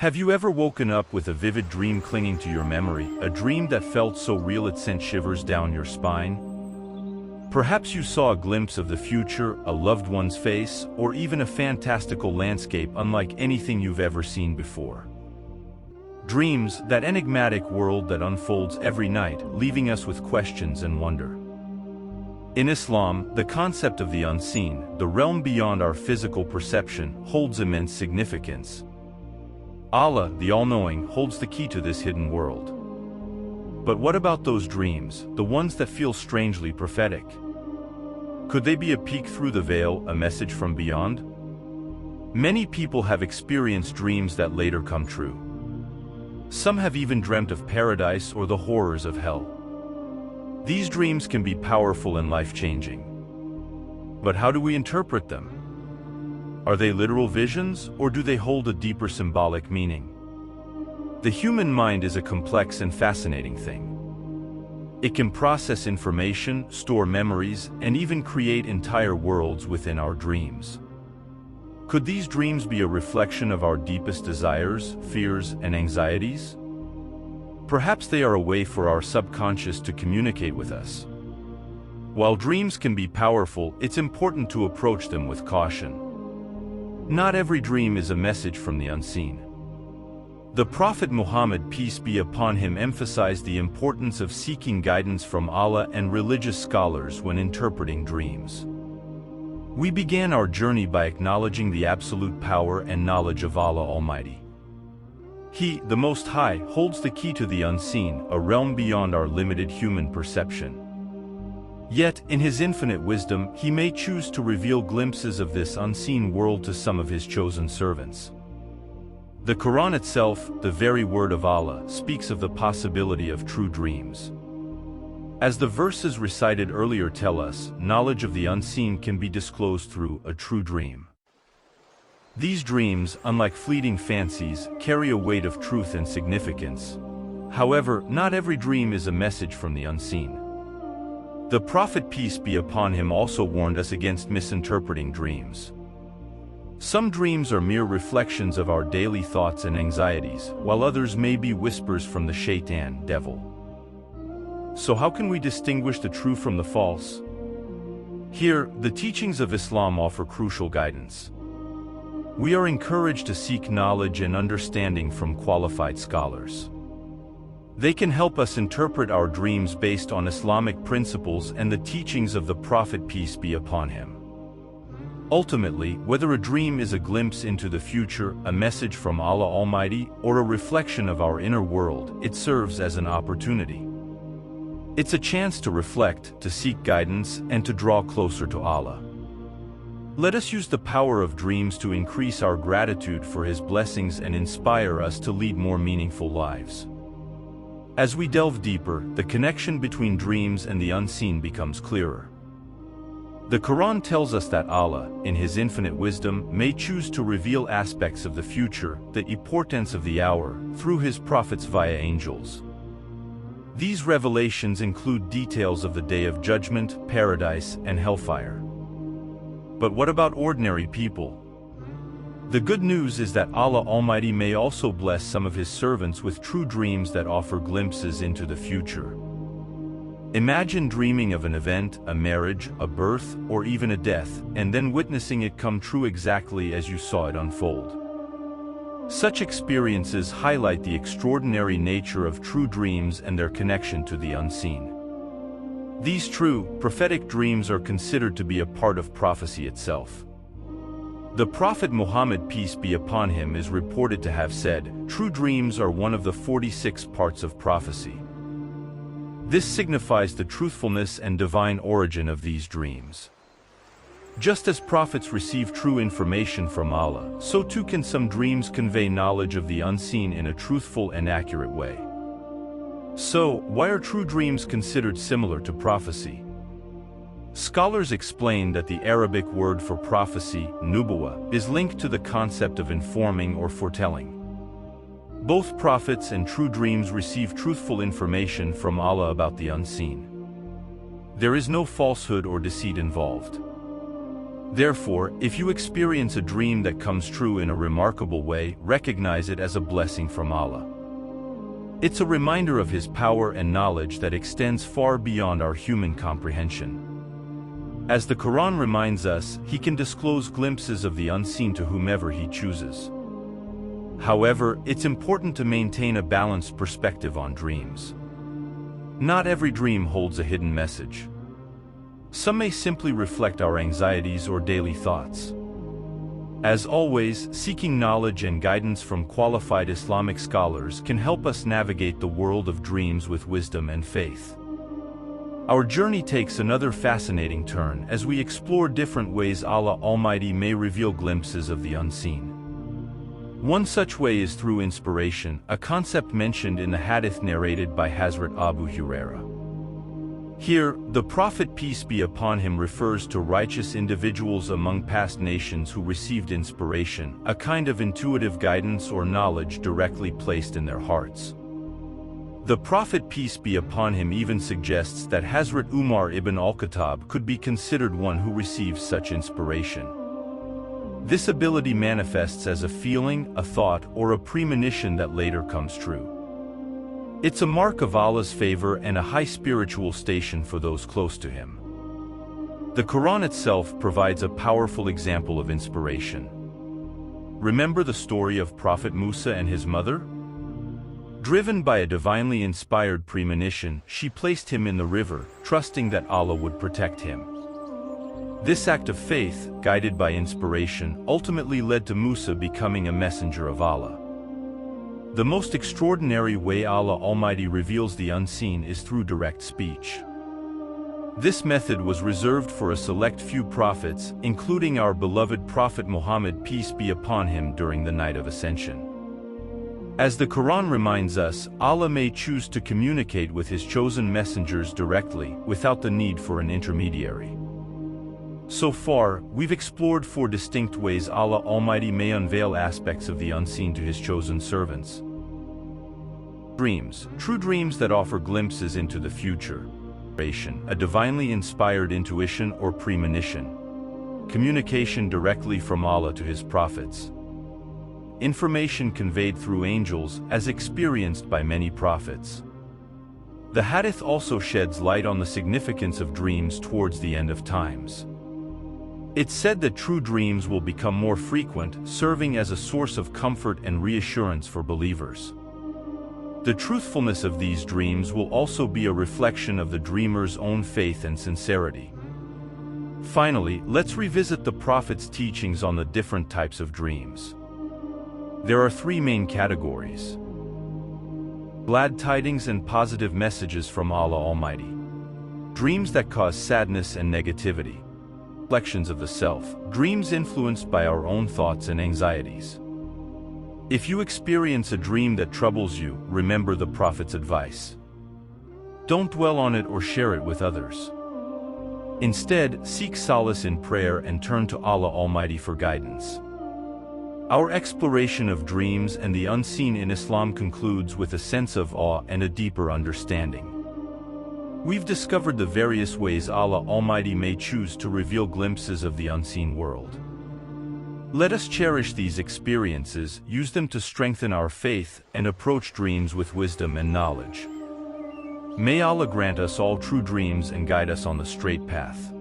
Have you ever woken up with a vivid dream clinging to your memory, a dream that felt so real it sent shivers down your spine? Perhaps you saw a glimpse of the future, a loved one's face, or even a fantastical landscape unlike anything you've ever seen before. Dreams, that enigmatic world that unfolds every night, leaving us with questions and wonder. In Islam, the concept of the unseen, the realm beyond our physical perception, holds immense significance. Allah, the All-Knowing, holds the key to this hidden world. But what about those dreams, the ones that feel strangely prophetic? Could they be a peek through the veil, a message from beyond? Many people have experienced dreams that later come true. Some have even dreamt of paradise or the horrors of hell. These dreams can be powerful and life-changing. But how do we interpret them? Are they literal visions, or do they hold a deeper symbolic meaning? The human mind is a complex and fascinating thing. It can process information, store memories, and even create entire worlds within our dreams. Could these dreams be a reflection of our deepest desires, fears, and anxieties? Perhaps they are a way for our subconscious to communicate with us. While dreams can be powerful, it's important to approach them with caution. Not every dream is a message from the unseen. The Prophet Muhammad, peace be upon him, emphasized the importance of seeking guidance from Allah and religious scholars when interpreting dreams. We began our journey by acknowledging the absolute power and knowledge of Allah Almighty. He, the Most High, holds the key to the unseen, a realm beyond our limited human perception. Yet, in His infinite wisdom, He may choose to reveal glimpses of this unseen world to some of His chosen servants. The Quran itself, the very word of Allah, speaks of the possibility of true dreams. As the verses recited earlier tell us, knowledge of the unseen can be disclosed through a true dream. These dreams, unlike fleeting fancies, carry a weight of truth and significance. However, not every dream is a message from the unseen. The Prophet, peace be upon him, also warned us against misinterpreting dreams. Some dreams are mere reflections of our daily thoughts and anxieties, while others may be whispers from the shaitan, devil. So how can we distinguish the true from the false? Here, the teachings of Islam offer crucial guidance. We are encouraged to seek knowledge and understanding from qualified scholars. They can help us interpret our dreams based on Islamic principles and the teachings of the Prophet, peace be upon him. Ultimately, whether a dream is a glimpse into the future, a message from Allah Almighty, or a reflection of our inner world, it serves as an opportunity. It's a chance to reflect, to seek guidance, and to draw closer to Allah. Let us use the power of dreams to increase our gratitude for His blessings and inspire us to lead more meaningful lives. As we delve deeper, the connection between dreams and the unseen becomes clearer. The Quran tells us that Allah, in His infinite wisdom, may choose to reveal aspects of the future, the portents of the hour, through His prophets via angels. These revelations include details of the Day of Judgment, paradise, and hellfire. But what about ordinary people? The good news is that Allah Almighty may also bless some of His servants with true dreams that offer glimpses into the future. Imagine dreaming of an event, a marriage, a birth, or even a death, and then witnessing it come true exactly as you saw it unfold. Such experiences highlight the extraordinary nature of true dreams and their connection to the unseen. These true, prophetic dreams are considered to be a part of prophecy itself. The Prophet Muhammad, peace be upon him, is reported to have said, "True dreams are one of the 46 parts of prophecy." This signifies the truthfulness and divine origin of these dreams. Just as prophets receive true information from Allah, so too can some dreams convey knowledge of the unseen in a truthful and accurate way. So, why are true dreams considered similar to prophecy? Scholars explain that the Arabic word for prophecy, nubuwah, is linked to the concept of informing or foretelling. Both prophets and true dreams receive truthful information from Allah about the unseen. There is no falsehood or deceit involved. Therefore, if you experience a dream that comes true in a remarkable way, recognize it as a blessing from Allah. It's a reminder of His power and knowledge that extends far beyond our human comprehension. As the Quran reminds us, He can disclose glimpses of the unseen to whomever He chooses. However, it's important to maintain a balanced perspective on dreams. Not every dream holds a hidden message. Some may simply reflect our anxieties or daily thoughts. As always, seeking knowledge and guidance from qualified Islamic scholars can help us navigate the world of dreams with wisdom and faith. Our journey takes another fascinating turn as we explore different ways Allah Almighty may reveal glimpses of the unseen. One such way is through inspiration, a concept mentioned in the hadith narrated by Hazrat Abu Hurairah. Here, the Prophet peace be upon him refers to righteous individuals among past nations who received inspiration, a kind of intuitive guidance or knowledge directly placed in their hearts. The Prophet peace be upon him even suggests that Hazrat Umar ibn al-Khattab could be considered one who receives such inspiration. This ability manifests as a feeling, a thought, or a premonition that later comes true. It's a mark of Allah's favor and a high spiritual station for those close to Him. The Quran itself provides a powerful example of inspiration. Remember the story of Prophet Musa and his mother? Driven by a divinely inspired premonition, she placed him in the river, trusting that Allah would protect him. This act of faith, guided by inspiration, ultimately led to Musa becoming a messenger of Allah. The most extraordinary way Allah Almighty reveals the unseen is through direct speech. This method was reserved for a select few prophets, including our beloved Prophet Mohammed peace be upon him during the night of ascension. As the Quran reminds us, Allah may choose to communicate with His chosen messengers directly, without the need for an intermediary. So far, we've explored 4 distinct ways Allah Almighty may unveil aspects of the unseen to His chosen servants. Dreams, true dreams that offer glimpses into the future. A divinely inspired intuition or premonition. Communication directly from Allah to His prophets. Information conveyed through angels, as experienced by many prophets. The hadith also sheds light on the significance of dreams towards the end of times. It's said that true dreams will become more frequent, serving as a source of comfort and reassurance for believers. The truthfulness of these dreams will also be a reflection of the dreamer's own faith and sincerity. Finally, let's revisit the Prophet's teachings on the different types of dreams. There are 3 main categories: glad tidings and positive messages from Allah Almighty. Dreams that cause sadness and negativity. Reflections of the self, dreams influenced by our own thoughts and anxieties. If you experience a dream that troubles you, remember the Prophet's advice. Don't dwell on it or share it with others. Instead, seek solace in prayer and turn to Allah Almighty for guidance. Our exploration of dreams and the unseen in Islam concludes with a sense of awe and a deeper understanding. We've discovered the various ways Allah Almighty may choose to reveal glimpses of the unseen world. Let us cherish these experiences, use them to strengthen our faith, and approach dreams with wisdom and knowledge. May Allah grant us all true dreams and guide us on the straight path.